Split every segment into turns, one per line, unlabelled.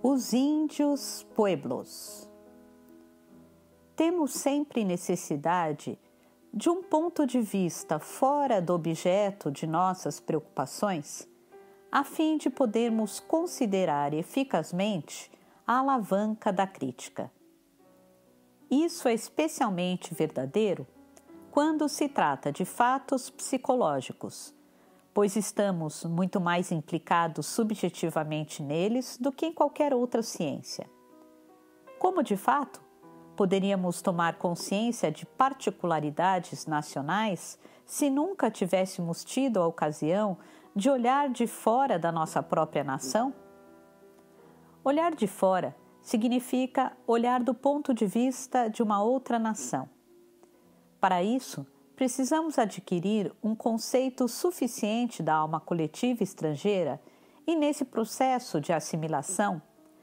Os índios pueblos. Temos sempre necessidade de um ponto de vista fora do objeto de nossas preocupações, a fim de podermos considerar eficazmente a alavanca da crítica. Isso é especialmente verdadeiro quando se trata de fatos psicológicos, pois estamos muito mais implicados subjetivamente neles do que em qualquer outra ciência. Como, de fato, poderíamos tomar consciência de particularidades nacionais se nunca tivéssemos tido a ocasião de olhar de fora da nossa própria nação? Olhar de fora significa olhar do ponto de vista de uma outra nação. Para isso, precisamos adquirir um conceito suficiente da alma coletiva estrangeira e, nesse processo de assimilação,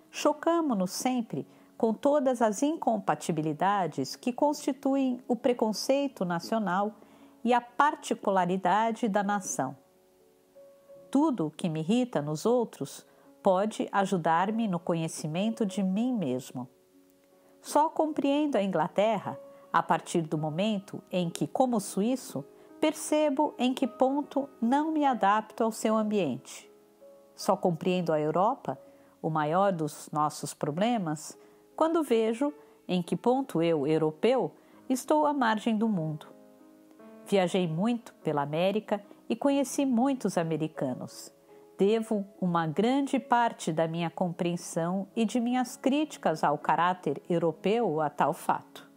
chocamo-nos sempre com todas as incompatibilidades que constituem o preconceito nacional e a particularidade da nação. Tudo o que me irrita nos outros pode ajudar-me no conhecimento de mim mesmo. Só compreendo a Inglaterra a partir do momento em que, como suíço, percebo em que ponto não me adapto ao seu ambiente. Só compreendo a Europa, o maior dos nossos problemas, quando vejo em que ponto eu, europeu, estou à margem do mundo. Viajei muito pela América e conheci muitos americanos. Devo uma grande parte da minha compreensão e de minhas críticas ao caráter europeu a tal fato.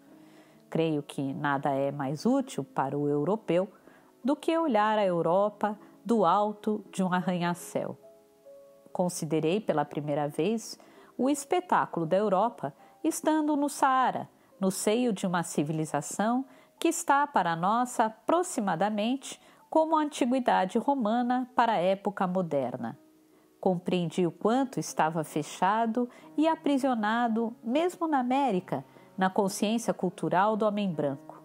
Creio que nada é mais útil para o europeu do que olhar a Europa do alto de um arranha-céu. Considerei pela primeira vez o espetáculo da Europa estando no Saara, no seio de uma civilização que está para nós aproximadamente como a antiguidade romana para a época moderna. Compreendi o quanto estava fechado e aprisionado, mesmo na América, na consciência cultural do homem branco.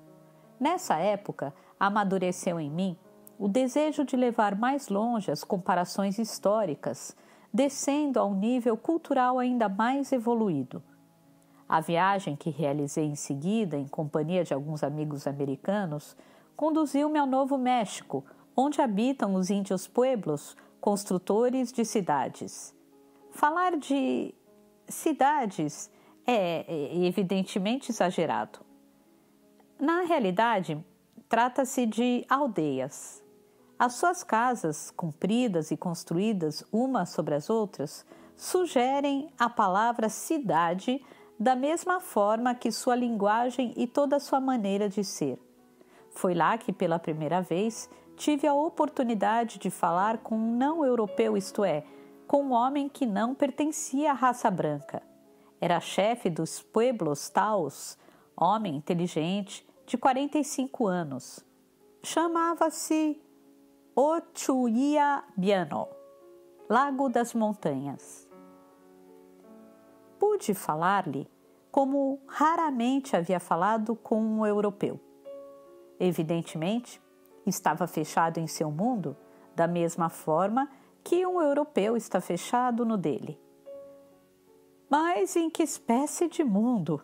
Nessa época, amadureceu em mim o desejo de levar mais longe as comparações históricas, descendo a um nível cultural ainda mais evoluído. A viagem que realizei em seguida, em companhia de alguns amigos americanos, conduziu-me ao Novo México, onde habitam os índios pueblos, construtores de cidades. Falar de cidades é evidentemente exagerado. Na realidade, trata-se de aldeias. As suas casas, compridas e construídas umas sobre as outras, sugerem a palavra cidade da mesma forma que sua linguagem e toda a sua maneira de ser. Foi lá que, pela primeira vez, tive a oportunidade de falar com um não-europeu, isto é, com um homem que não pertencia à raça branca. Era chefe dos Pueblos Taos, homem inteligente, de 45 anos. Chamava-se Ochuya-Biano, Lago das Montanhas. Pude falar-lhe como raramente havia falado com um europeu. Evidentemente, estava fechado em seu mundo da mesma forma que um europeu está fechado no dele. Mas em que espécie de mundo?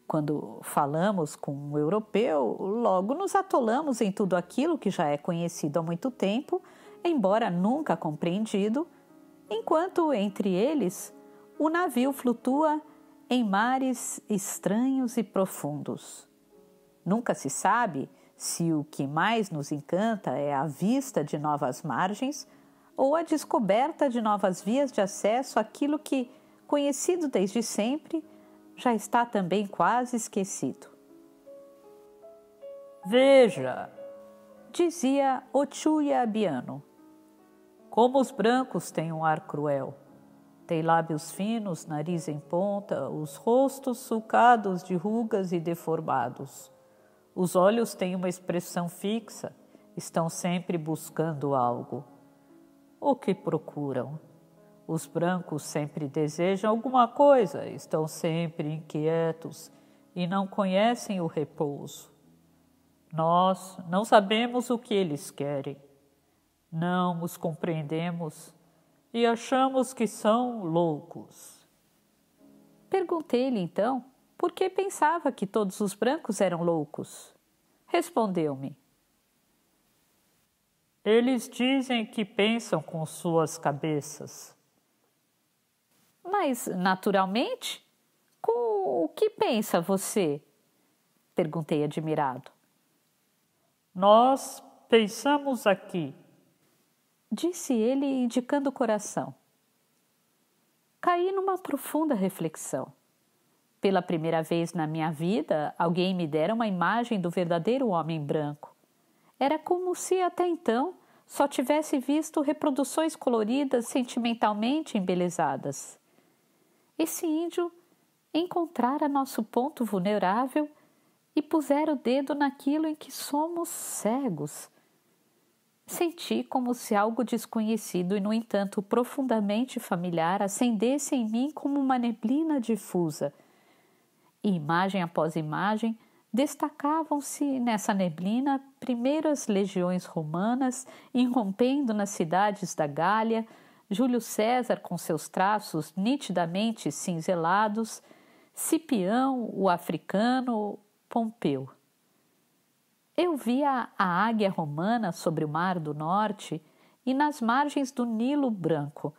Quando falamos com um europeu, logo nos atolamos em tudo aquilo que já é conhecido há muito tempo, embora nunca compreendido, enquanto entre eles o navio flutua em mares estranhos e profundos. Nunca se sabe se o que mais nos encanta é a vista de novas margens ou a descoberta de novas vias de acesso àquilo que, conhecido desde sempre, já está também quase esquecido. Veja, dizia Ochuya-Biano, como os brancos têm um ar cruel. Tem lábios finos, nariz em ponta, os rostos sulcados de rugas e deformados. Os olhos têm uma expressão fixa, estão sempre buscando algo. O que procuram? Os brancos sempre desejam alguma coisa, estão sempre inquietos e não conhecem o repouso. Nós não sabemos o que eles querem, não os compreendemos,
e achamos que são loucos.
Perguntei-lhe então por que pensava que todos os brancos eram loucos. Respondeu-me:
eles dizem que pensam com suas cabeças.
Mas, naturalmente, com o que pensa você? Perguntei admirado.
Nós pensamos aqui,
disse ele, indicando o coração. Caí numa profunda reflexão. Pela primeira vez na minha vida, alguém me dera uma imagem do verdadeiro homem branco. Era como se, até então, só tivesse visto reproduções coloridas sentimentalmente embelezadas. Esse índio encontrara nosso ponto vulnerável e pusera o dedo naquilo em que somos cegos. Senti como se algo desconhecido e, no entanto, profundamente familiar acendesse em mim como uma neblina difusa. E, imagem após imagem, destacavam-se nessa neblina primeiras legiões romanas irrompendo nas cidades da Gália, Júlio César com seus traços nitidamente cinzelados, Cipião, o africano, Pompeu. Eu via a águia romana sobre o mar do norte e nas margens do Nilo Branco.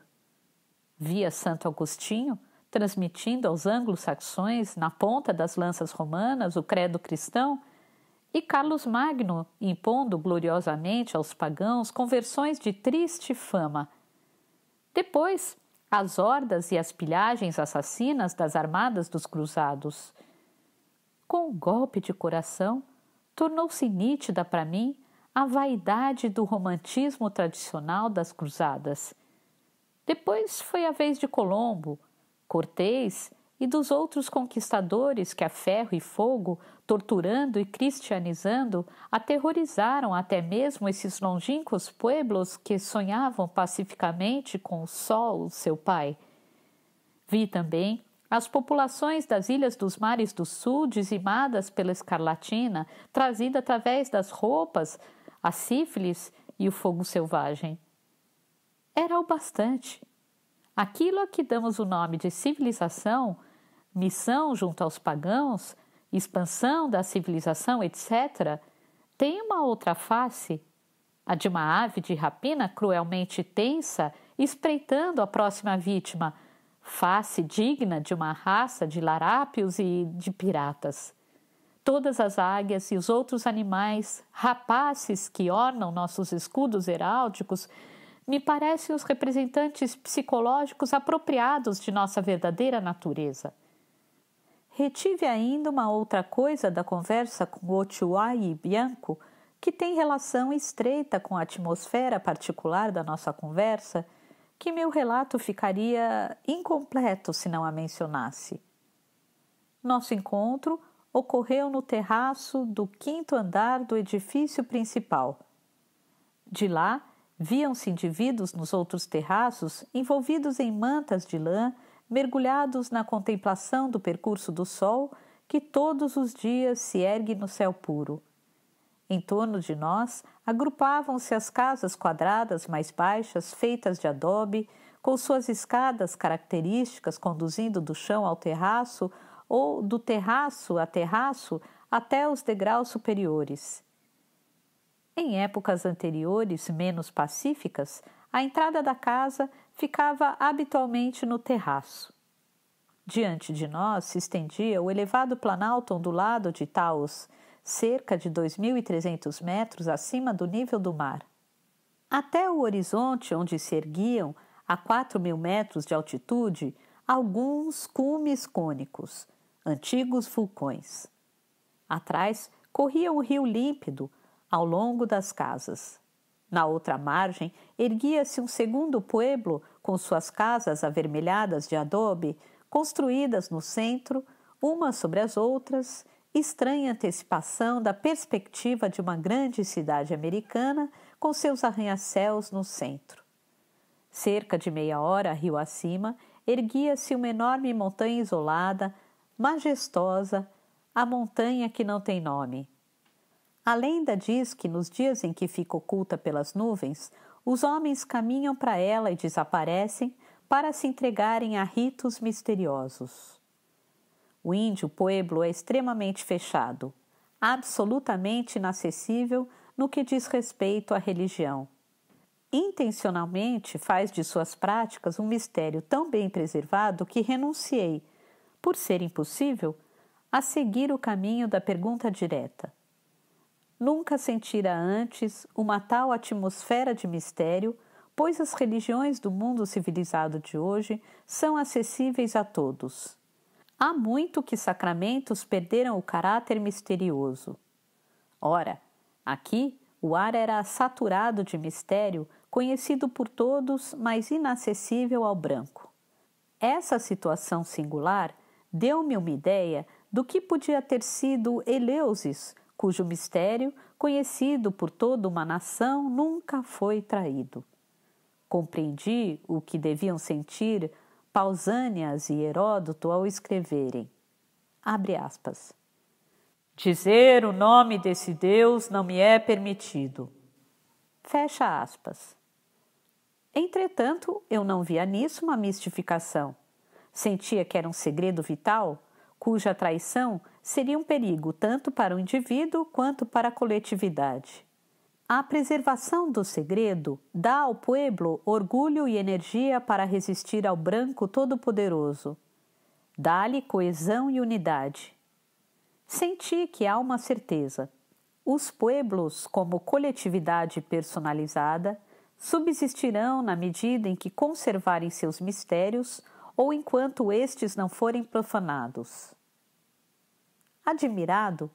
Via Santo Agostinho transmitindo aos anglo-saxões, na ponta das lanças romanas, o credo cristão, e Carlos Magno impondo gloriosamente aos pagãos conversões de triste fama. Depois, as hordas e as pilhagens assassinas das armadas dos cruzados. Com um golpe de coração, tornou-se nítida para mim a vaidade do romantismo tradicional das cruzadas. Depois foi a vez de Colombo, Cortés e dos outros conquistadores que a ferro e fogo, torturando e cristianizando, aterrorizaram até mesmo esses longínquos pueblos que sonhavam pacificamente com o sol, seu pai. Vi também as populações das ilhas dos mares do sul dizimadas pela escarlatina, trazida através das roupas, a sífilis e o fogo selvagem. Era o bastante. Aquilo a que damos o nome de civilização, missão junto aos pagãos, expansão da civilização, etc., tem uma outra face, a de uma ave de rapina cruelmente tensa, espreitando a próxima vítima, face digna de uma raça de larápios e de piratas. Todas as águias e os outros animais, rapaces que ornam nossos escudos heráldicos, me parecem os representantes psicológicos apropriados de nossa verdadeira natureza. Retive ainda uma outra coisa da conversa com Otuai Bianco, que tem relação estreita com a atmosfera particular da nossa conversa, que meu relato ficaria incompleto se não a mencionasse. Nosso encontro ocorreu no terraço do 5º andar do edifício principal. De lá, viam-se indivíduos nos outros terraços envolvidos em mantas de lã, mergulhados na contemplação do percurso do sol que todos os dias se ergue no céu puro. Em torno de nós agrupavam-se as casas quadradas mais baixas feitas de adobe, com suas escadas características conduzindo do chão ao terraço ou do terraço a terraço até os degraus superiores. Em épocas anteriores, menos pacíficas, a entrada da casa ficava habitualmente no terraço. Diante de nós se estendia o elevado planalto ondulado de Taos, cerca de 2.300 metros acima do nível do mar. Até o horizonte onde se erguiam, a 4.000 metros de altitude, alguns cumes cônicos, antigos vulcões. Atrás corria um rio límpido, ao longo das casas. Na outra margem, erguia-se um segundo pueblo com suas casas avermelhadas de adobe, construídas no centro, umas sobre as outras, estranha antecipação da perspectiva de uma grande cidade americana com seus arranha-céus no centro. Cerca de meia hora rio acima, erguia-se uma enorme montanha isolada, majestosa, a montanha que não tem nome. A lenda diz que nos dias em que fica oculta pelas nuvens, os homens caminham para ela e desaparecem para se entregarem a ritos misteriosos. O índio pueblo é extremamente fechado, absolutamente inacessível no que diz respeito à religião. Intencionalmente faz de suas práticas um mistério tão bem preservado que renunciei, por ser impossível, a seguir o caminho da pergunta direta. Nunca sentira antes uma tal atmosfera de mistério, pois as religiões do mundo civilizado de hoje são acessíveis a todos. Há muito que sacramentos perderam o caráter misterioso. Ora, aqui o ar era saturado de mistério, conhecido por todos, mas inacessível ao branco. Essa situação singular deu-me uma ideia do que podia ter sido Eleusis, cujo mistério, conhecido por toda uma nação, nunca foi traído. Compreendi o que deviam sentir Pausânias e Heródoto ao escreverem. Abre aspas.
Dizer o nome desse Deus não me é permitido.
Fecha aspas. Entretanto, eu não via nisso uma mistificação. Sentia que era um segredo vital, cuja traição seria um perigo tanto para o indivíduo quanto para a coletividade. A preservação do segredo dá ao pueblo orgulho e energia para resistir ao branco todo-poderoso. Dá-lhe coesão e unidade. Senti que há uma certeza. Os pueblos, como coletividade personalizada, subsistirão na medida em que conservarem seus mistérios ou enquanto estes não forem profanados. Admirado,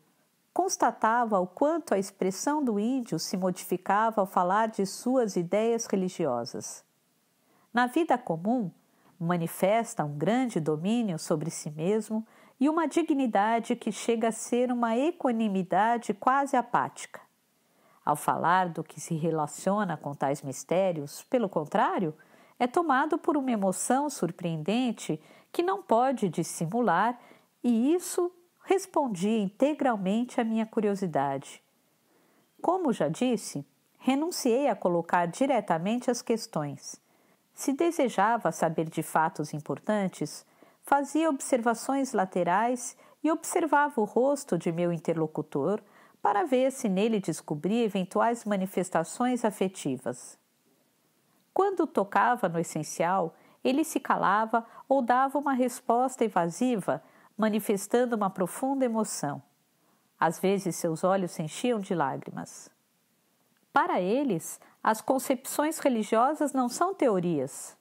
constatava o quanto a expressão do índio se modificava ao falar de suas ideias religiosas. Na vida comum, manifesta um grande domínio sobre si mesmo e uma dignidade que chega a ser uma equanimidade quase apática. Ao falar do que se relaciona com tais mistérios, pelo contrário, é tomado por uma emoção surpreendente que não pode dissimular, e isso respondia integralmente à minha curiosidade. Como já disse, renunciei a colocar diretamente as questões. Se desejava saber de fatos importantes, fazia observações laterais e observava o rosto de meu interlocutor para ver se nele descobria eventuais manifestações afetivas. Quando tocava no essencial, ele se calava ou dava uma resposta evasiva, manifestando uma profunda emoção. Às vezes seus olhos se enchiam de lágrimas. Para eles, as concepções religiosas não são teorias.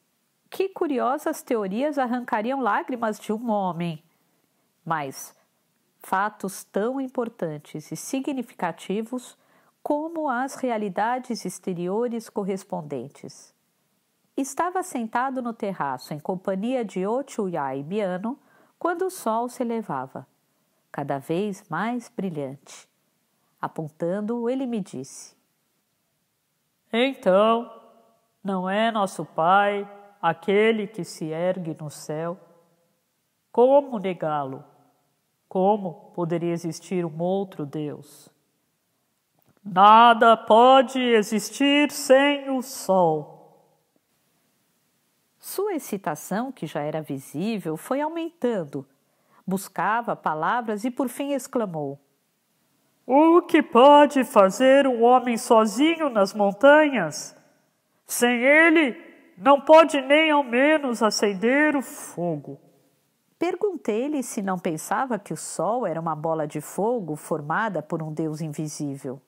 Que curiosas teorias arrancariam lágrimas de um homem! Mas fatos tão importantes e significativos como as realidades exteriores correspondentes. Estava sentado no terraço em companhia de Ochuya e Biano quando o sol se elevava, cada vez mais brilhante. Apontando, ele me disse:
Então, não é nosso Pai aquele que se ergue no céu? Como negá-lo? Como poderia existir um outro Deus? Nada pode existir sem o sol.
Sua excitação, que já era visível, foi aumentando. Buscava palavras e por fim exclamou:
O que pode fazer um homem sozinho nas montanhas? Sem ele, não pode nem ao menos acender o fogo.
Perguntei-lhe se não pensava que o sol era uma bola de fogo formada por um Deus invisível.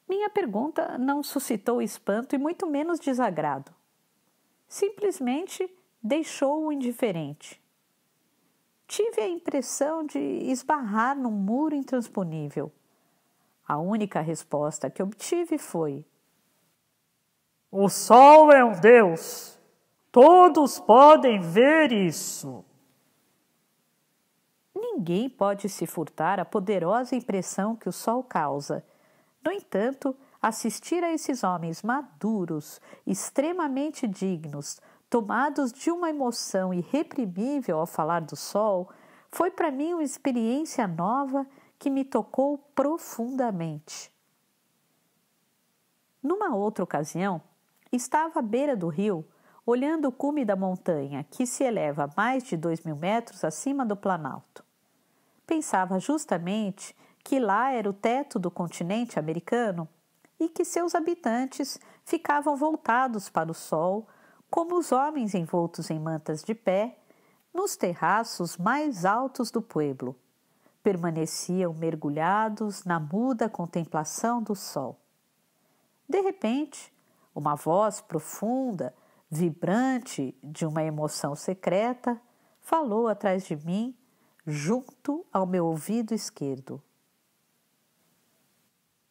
Minha pergunta não suscitou espanto e muito menos desagrado. Simplesmente deixou-o indiferente. Tive a impressão de esbarrar num muro intransponível. A única resposta que obtive foi:
O sol é um Deus. Todos podem ver isso.
Ninguém pode se furtar à poderosa impressão que o sol causa. No entanto, assistir a esses homens maduros, extremamente dignos, tomados de uma emoção irreprimível ao falar do sol, foi para mim uma experiência nova que me tocou profundamente. Numa outra ocasião, estava à beira do rio, olhando o cume da montanha, que se eleva a mais de 2.000 metros acima do Planalto. Pensava justamente que lá era o teto do continente americano e que seus habitantes ficavam voltados para o sol, como os homens envoltos em mantas de pé, nos terraços mais altos do pueblo. Permaneciam mergulhados na muda contemplação do sol. De repente, uma voz profunda, vibrante de uma emoção secreta, falou atrás de mim, junto ao meu ouvido esquerdo.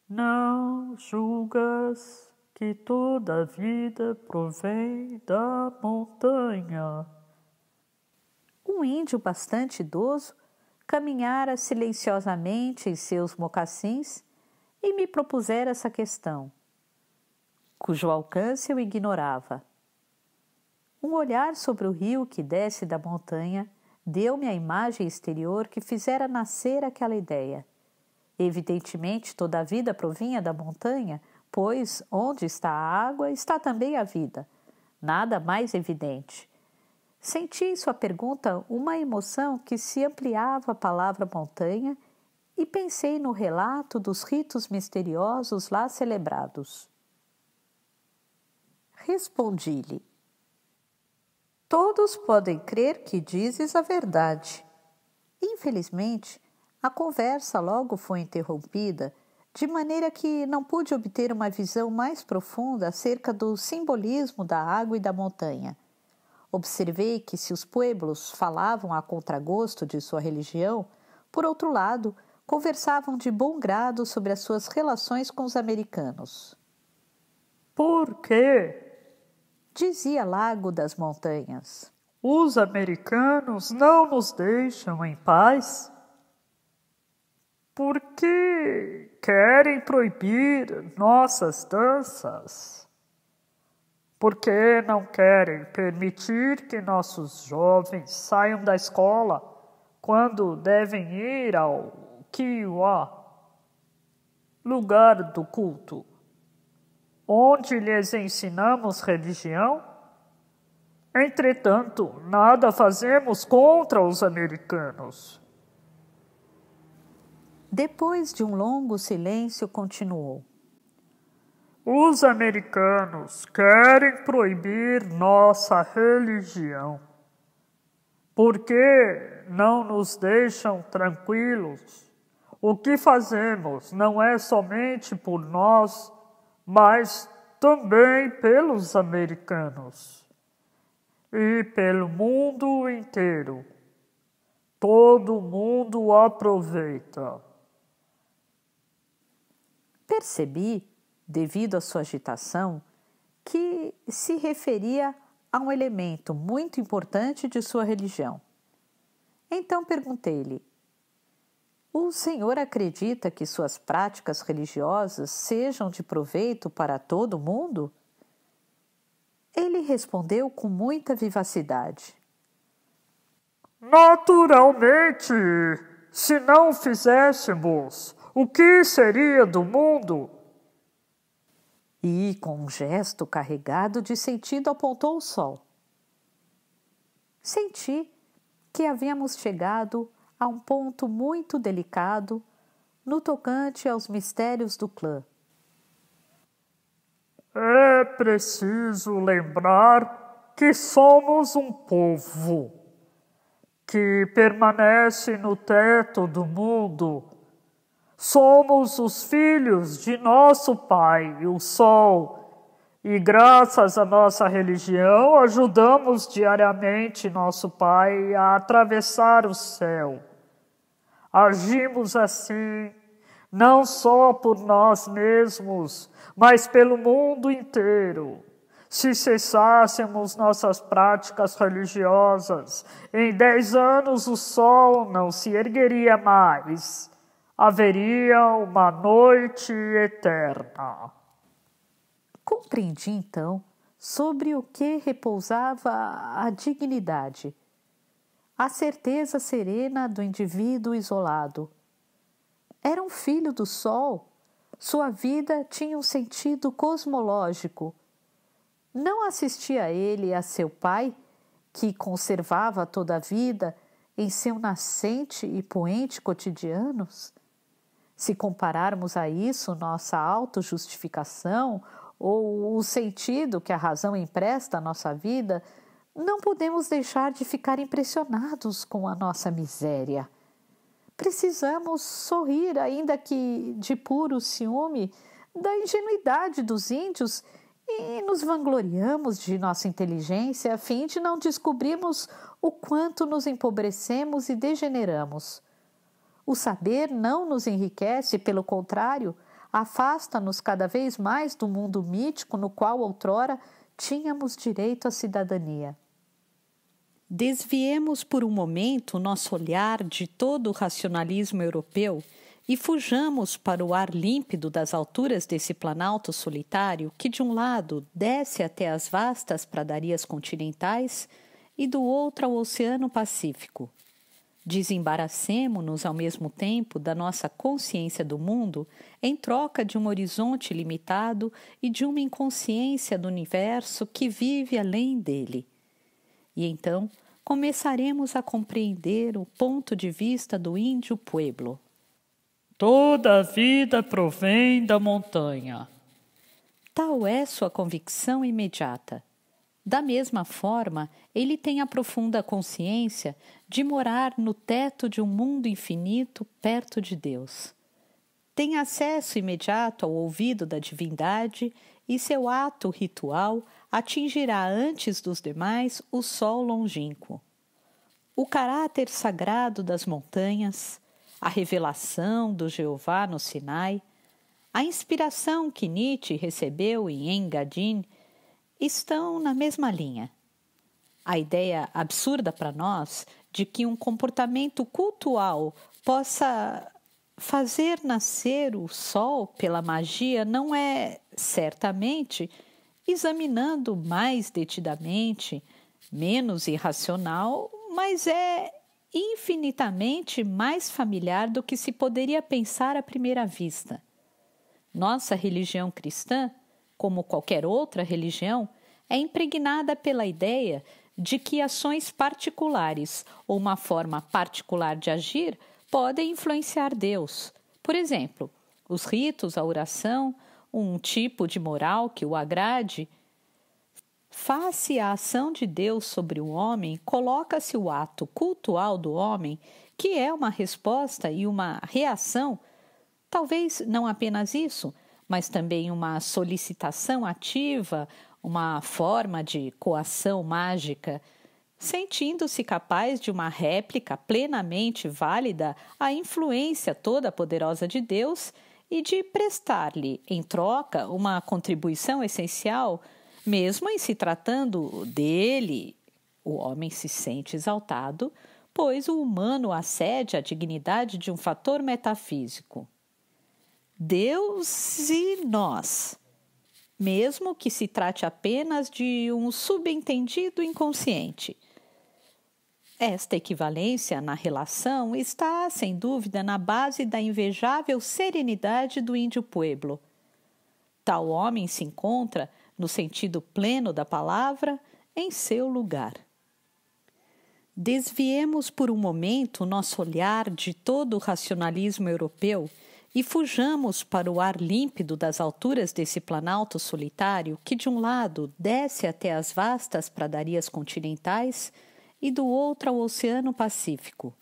Não julgas que toda a vida provém da montanha.
Um índio bastante idoso caminhara silenciosamente em seus mocassins e me propusera essa questão, cujo alcance eu ignorava. Um olhar sobre o rio que desce da montanha deu-me a imagem exterior que fizera nascer aquela ideia. Evidentemente, toda a vida provinha da montanha, pois onde está a água, está também a vida. Nada mais evidente. Senti em sua pergunta uma emoção que se ampliava a palavra montanha e pensei no relato dos ritos misteriosos lá celebrados. Respondi-lhe: todos podem crer que dizes a verdade. Infelizmente, a conversa logo foi interrompida, de maneira que não pude obter uma visão mais profunda acerca do simbolismo da água e da montanha. Observei que, se os pueblos falavam a contragosto de sua religião, por outro lado, conversavam de bom grado sobre as suas relações com os americanos.
Por quê?
Dizia Lago das Montanhas.
Os americanos não nos deixam em paz? Porque querem proibir nossas danças? Porque não querem permitir que nossos jovens saiam da escola quando devem ir ao Kiwa, lugar do culto, onde lhes ensinamos religião? Entretanto, nada fazemos contra os americanos.
Depois de um longo silêncio, continuou.
Os americanos querem proibir nossa religião, porque não nos deixam tranquilos. O que fazemos não é somente por nós, mas também pelos americanos e pelo mundo inteiro. Todo mundo aproveita.
Percebi, devido à sua agitação, que se referia a um elemento muito importante de sua religião. Então perguntei-lhe: o senhor acredita que suas práticas religiosas sejam de proveito para todo mundo? Ele respondeu com muita vivacidade:
Naturalmente, se não fizéssemos, o que seria do mundo?
E, com um gesto carregado de sentido, apontou o sol. Senti que havíamos chegado a um ponto muito delicado no tocante aos mistérios do clã.
É preciso lembrar que somos um povo que permanece no teto do mundo. Somos os filhos de nosso Pai, o Sol, e graças à nossa religião ajudamos diariamente nosso Pai a atravessar o céu. Agimos assim, não só por nós mesmos, mas pelo mundo inteiro. Se cessássemos nossas práticas religiosas, em 10 anos o sol não se ergueria mais. Haveria uma noite eterna.
Compreendi, então, sobre o que repousava a dignidade, a certeza serena do indivíduo isolado. Era um filho do sol, Sua vida tinha um sentido cosmológico. Não assistia ele a seu pai, que conservava toda a vida em seu nascente e poente cotidianos? Se compararmos a isso nossa autojustificação ou o sentido que a razão empresta à nossa vida, não podemos deixar de ficar impressionados com a nossa miséria. Precisamos sorrir, ainda que de puro ciúme, da ingenuidade dos índios e nos vangloriamos de nossa inteligência a fim de não descobrirmos o quanto nos empobrecemos e degeneramos. O saber não nos enriquece, pelo contrário, afasta-nos cada vez mais do mundo mítico no qual outrora tínhamos direito à cidadania. Desviemos por um momento nosso olhar de todo o racionalismo europeu e fujamos para o ar límpido das alturas desse planalto solitário que, de um lado, desce até as vastas pradarias continentais e do outro ao Oceano Pacífico. Desembaracemo-nos ao mesmo tempo da nossa consciência do mundo em troca de um horizonte limitado e de uma inconsciência do universo que vive além dele. E então começaremos a compreender o ponto de vista do índio Pueblo.
Toda a vida provém da montanha.
Tal é sua convicção imediata. Da mesma forma, ele tem a profunda consciência de morar no teto de um mundo infinito perto de Deus. Tem acesso imediato ao ouvido da divindade e seu ato ritual atingirá antes dos demais o sol longínquo. O caráter sagrado das montanhas, a revelação do Jeová no Sinai, a inspiração que Nietzsche recebeu em Engadin estão na mesma linha. A ideia absurda para nós de que um comportamento cultual possa fazer nascer o sol pela magia não é, certamente, examinando mais detidamente, menos irracional, mas é infinitamente mais familiar do que se poderia pensar à primeira vista. Nossa religião cristã, como qualquer outra religião, é impregnada pela ideia de que ações particulares ou uma forma particular de agir podem influenciar Deus. Por exemplo, os ritos, a oração, um tipo de moral que o agrade. Face à ação de Deus sobre o homem, coloca-se o ato cultual do homem, que é uma resposta e uma reação, talvez não apenas isso, mas também uma solicitação ativa, uma forma de coação mágica, sentindo-se capaz de uma réplica plenamente válida à influência toda poderosa de Deus e de prestar-lhe, em troca, uma contribuição essencial, mesmo em se tratando dele. O homem se sente exaltado, pois o humano acede à dignidade de um fator metafísico. Deus e nós, mesmo que se trate apenas de um subentendido inconsciente. Esta equivalência na relação está, sem dúvida, na base da invejável serenidade do índio Pueblo. Tal homem se encontra, no sentido pleno da palavra, em seu lugar. Desviemos por um momento nosso olhar de todo o racionalismo europeu e fujamos para o ar límpido das alturas desse planalto solitário que, de um lado, desce até as vastas pradarias continentais e do outro ao Oceano Pacífico.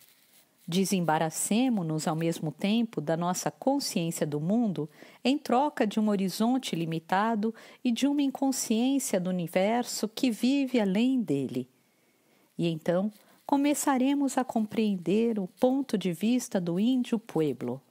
Desembaracemo-nos ao mesmo tempo da nossa consciência do mundo em troca de um horizonte limitado e de uma inconsciência do universo que vive além dele. E então começaremos a compreender o ponto de vista do índio Pueblo.